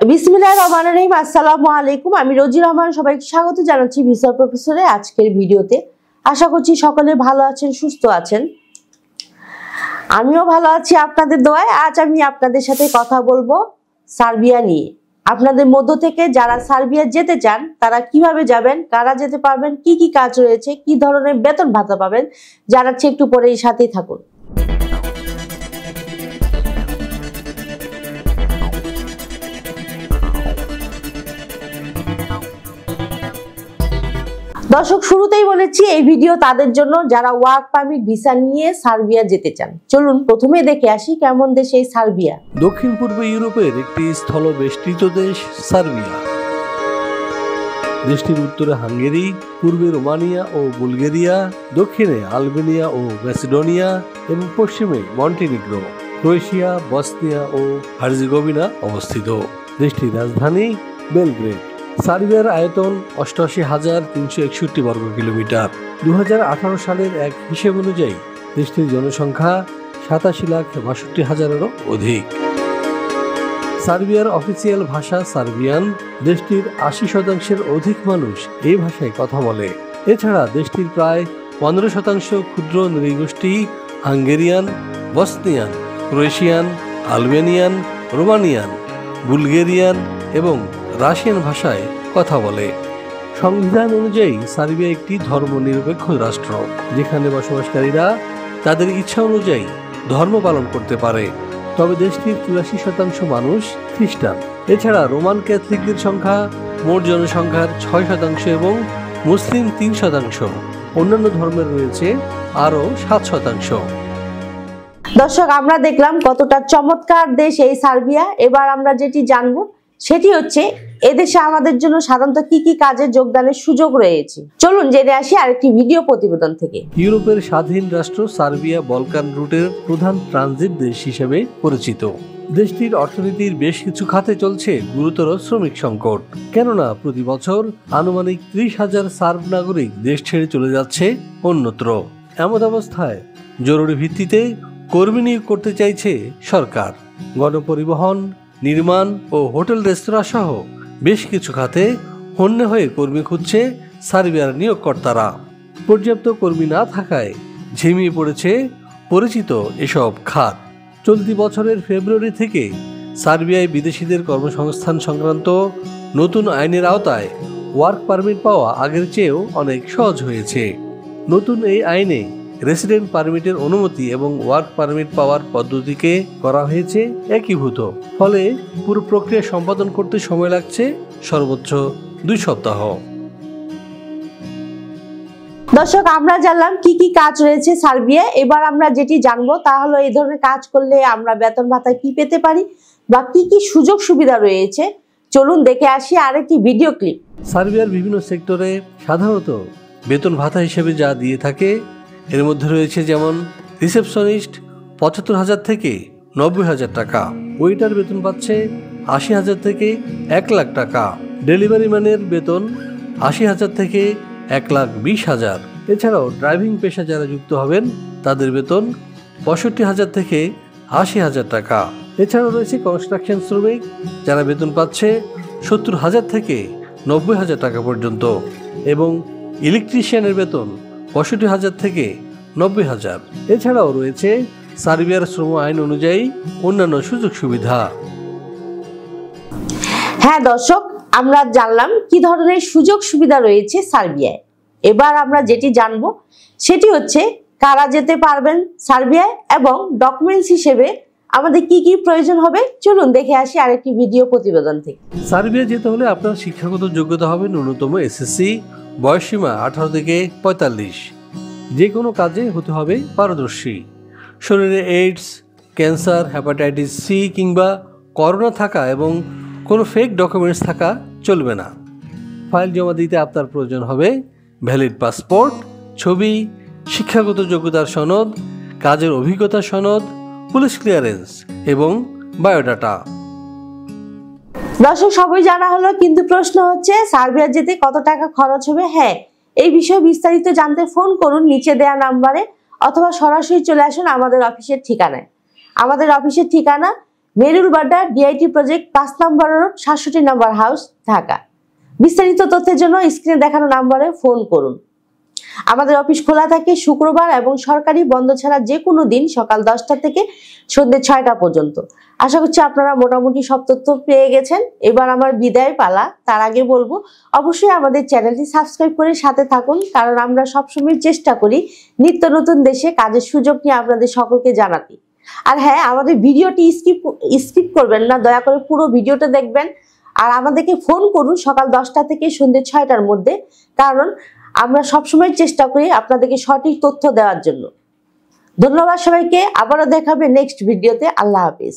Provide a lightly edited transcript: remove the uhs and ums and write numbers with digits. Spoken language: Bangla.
বিসমিল্লাহির রহমানির রহিম। আসসালামু আলাইকুম। আমি রোজি রহমান, সবাইকে স্বাগত জানাচ্ছি ভিসা প্রফেসরে আজকের ভিডিওতে। আশা করছি সকলে ভালো আছেন, সুস্থ আছেন। আমিও ভালো আছি আপনাদের দোয়ায়। আজ আমি আপনাদের সাথে কথা বলবো সার্বিয়া নিয়ে। আপনাদের মধ্য থেকে যারা সার্বিয়া যেতে চান তারা কিভাবে যাবেন, কারা যেতে পারবেন, কি কি কাজ রয়েছে, কি ধরনের বেতন ভাতা পাবেন, জানাচ্ছি একটু পরে এই সাথেই থাকুন। দর্শক, শুরুতেই বলেছি এই ভিডিও তাদের জন্য যারা ওয়ার্ক পারমিট ভিসা নিয়ে সার্বিয়া যেতে চান। চলুন প্রথমে দেখে আসি কেমন দেশ এই সার্বিয়া। দক্ষিণ পূর্ব ইউরোপের একটি স্থলবেষ্টিত দেশ সার্বিয়া। দেশটির উত্তরে হাঙ্গেরি, পূর্বে রোমানিয়া ও বুলগেরিয়া, দক্ষিণে আলবেনিয়া ও ম্যাসিডোনিয়া এবং পশ্চিমে মন্টিনিগ্রো, ক্রোয়েশিয়া, বসনিয়া ও হার্জেগোভিনা অবস্থিত। দেশটির রাজধানী বেলগ্রেড। সার্বিয়ার আয়তন ৮৮,৩৬১ বর্গ কিলোমিটার। ২০১৮ সালের এক হিসেব অনুযায়ী দেশটির জনসংখ্যা ৮৭,৬২,০০০-এরও অধিক। সার্বিয়ার অফিসিয়াল ভাষা সার্বিয়ান। দেশটির ৮০% অধিক মানুষ এই ভাষায় কথা বলে। এছাড়া দেশটির প্রায় ১৫% ক্ষুদ্র নৃগোষ্ঠী Hungarian, Bosnian, Croatian, Albanian, Romanian, Bulgarian এবং রাশিয়ান ভাষায় কথা বলে। সংবিধান অনুযায়ী সার্বিয়া একটি ধর্মনিরপেক্ষ রাষ্ট্র, যেখানে বসবাসকারীরা তাদের ইচ্ছা অনুযায়ী ধর্ম পালন করতে পারে। তবে দেশটির ৮৪% মানুষ খ্রিস্টান। এছাড়া রোমান ক্যাথলিকদের সংখ্যা মোট জনসংখ্যার ৬% এবং মুসলিম ৩%। অন্যান্য ধর্মের রয়েছে আরও ৭%। দর্শক, আমরা দেখলাম কতটা চমৎকার দেশ এই সার্বিয়া। এবার আমরা যেটি জানবো সেটি হচ্ছে এদেশে আমাদের জন্য সাধারণত কি কি কাজে যোগদানের সুযোগ রয়েছে। চলুন জেনে আসি আরেকটি ভিডিও প্রতিবেদন থেকে। ইউরোপের স্বাধীন রাষ্ট্র সার্বিয়া বলকান রুটের প্রধান ট্রানজিট দেশ হিসেবে পরিচিত। দেশটির অর্থনীতির বেশ কিছু খাতে চলছে গুরুতর শ্রমিক সংকট, কেননা প্রতি বছর আনুমানিক ৩০,০০০ সার্ব নাগরিক দেশ ছেড়ে চলে যাচ্ছে অন্যত্র। এমন অবস্থায় জরুরি ভিত্তিতে কর্মী নিয়োগ করতে চাইছে সরকার। গণপরিবহন, নির্মাণ ও হোটেল রেস্তোরাঁ সহ বেশ কিছু খাতে হন্যে হয়ে কর্মী খুঁজছে সার্বিয়ার নিয়োগকর্তারা। পর্যাপ্ত কর্মী না থাকায় ঝিমিয়ে পড়েছে পরিচিত এসব খাত। চলতি বছরের ফেব্রুয়ারি থেকে সার্বিয়ায় বিদেশিদের কর্মসংস্থান সংক্রান্ত নতুন আইনের আওতায় ওয়ার্ক পারমিট পাওয়া আগের চেয়েও অনেক সহজ হয়েছে। নতুন এই আইনে রেসিডেন্ট পারমিটের অনুমতি এবং ওয়ার্ক পারমিট পাওয়ার পদ্ধতিকে করা হয়েছে একীভূত। ফলে পুরো প্রক্রিয়া সম্পাদন করতে সময় লাগছে সর্বোচ্চ ২ সপ্তাহ। দর্শক, আমরা জানলাম কি কি কাজ রয়েছে সার্বিয়া। এবার আমরা যেটি জানবো তা হলো এই ধরনের কাজ করলে আমরা বেতন ভাতা কি পেতে পারি বা কি কি সুযোগ সুবিধা রয়েছে। চলুন দেখে আসি আরেকটি ভিডিও ক্লিপ। সার্বিয়ার বিভিন্ন সেক্টরে সাধারণত বেতন ভাতা হিসেবে যা দিয়ে থাকে এর মধ্যে রয়েছে যেমন রিসেপশনিস্ট ৭৫,০০০ থেকে ৯০,০০০ টাকা, ওয়েটার বেতন পাচ্ছে ৮০,০০০ থেকে ১,০০,০০০ টাকা, ডেলিভারি ম্যানের বেতন ৮০,০০০ থেকে ১,২০,০০০। এছাড়াও ড্রাইভিং পেশা যারা যুক্ত হবেন তাদের বেতন ৬৫,০০০ থেকে ৮০,০০০ টাকা। এছাড়াও রয়েছে কনস্ট্রাকশন শ্রমিক, যারা বেতন পাচ্ছে ৭০,০০০ থেকে ৯০,০০০ টাকা পর্যন্ত, এবং ইলেকট্রিশিয়ানের বেতন ৬৫,০০০ থেকে ৯০,০০০। এছাড়াও রয়েছে সার্বিয়ার শ্রম আইন অনুযায়ী অন্যান্য সুযোগ সুবিধা। হ্যাঁ দর্শক, আমরা জানলাম কি ধরনের সুযোগ সুবিধা রয়েছে সার্বিয়ায়। এবার আমরা যেটি জানবো সেটি হচ্ছে কারা যেতে পারবেন সার্বিয়ায় এবং ডকুমেন্টস হিসেবে আমাদের কি কি প্রয়োজন হবে। চলুন দেখে আসি আরেকটি ভিডিও প্রতিবেদন থেকে। সার্বিয়া যেতে হলে আপনার শিক্ষাগত যোগ্যতা হবে ন্যূনতম এসএসসি, বয়সসীমা ১৮ থেকে ৪৫। যে কোনো কাজে হতে হবে পারদর্শী। শরীরে এইডস, ক্যান্সার, হেপাটাইটিস সি কিংবা করোনা থাকা এবং কোনো ফেক ডকুমেন্টস থাকা চলবে না। ফাইল জমা দিতে আপনার প্রয়োজন হবে ভ্যালিড পাসপোর্ট, ছবি, শিক্ষাগত যোগ্যতার সনদ, কাজের অভিজ্ঞতা সনদ, পুলিশ ক্লিয়ারেন্স এবং বায়োডাটা। দর্শক, সবই জানা হলো, কিন্তু প্রশ্ন হচ্ছে সার্বিয়া যেতে কত টাকা খরচ হবে। হ্যাঁ, এই বিষয়ে বিস্তারিত জানতে ফোন করুন নিচে দেওয়া নাম্বারে অথবা সরাসরি চলে আসুন আমাদের অফিসের ঠিকানায়। আমাদের অফিসের ঠিকানা মেরুল বাড্ডা ডিআইটি প্রজেক্ট 5 নম্বর রোড 67 নম্বর হাউস ঢাকা। বিস্তারিত তথ্যের জন্য স্ক্রিনে দেখানো নম্বরে ফোন করুন। আমাদের অফিস খোলা থাকে শুক্রবার এবং সরকারি বন্ধ ছাড়া যে কোনো দিন সকাল 10টা থেকে সন্ধ্যে 6টা পর্যন্ত। আশা করছি আপনারা মোটামুটি সব তথ্য পেয়ে গেছেন। এবার আমার বিদায় পালা। তার আগে বলবো অবশ্যই আমাদের চ্যানেলটি সাবস্ক্রাইব করে সাথে থাকুন, কারণ আমরা সবসময় চেষ্টা করি নিত্য নতুন দেশে কাজের সুযোগ নিয়ে আপনাদের সকলকে জানাতে। আর হ্যাঁ, আমাদের ভিডিওটি স্কিপ করবেন না, দয়া করে পুরো ভিডিওটা দেখবেন। আর আমাদেরকে ফোন করুন সকাল 10টা থেকে সন্ধ্যে 6টার মধ্যে, কারণ আমরা সবসময় চেষ্টা করি আপনাদেরকে সঠিক তথ্য দেওয়ার জন্য। ধন্যবাদ সবাইকে। আবারও দেখাবে নেক্সট ভিডিওতে। আল্লাহ হাফিজ।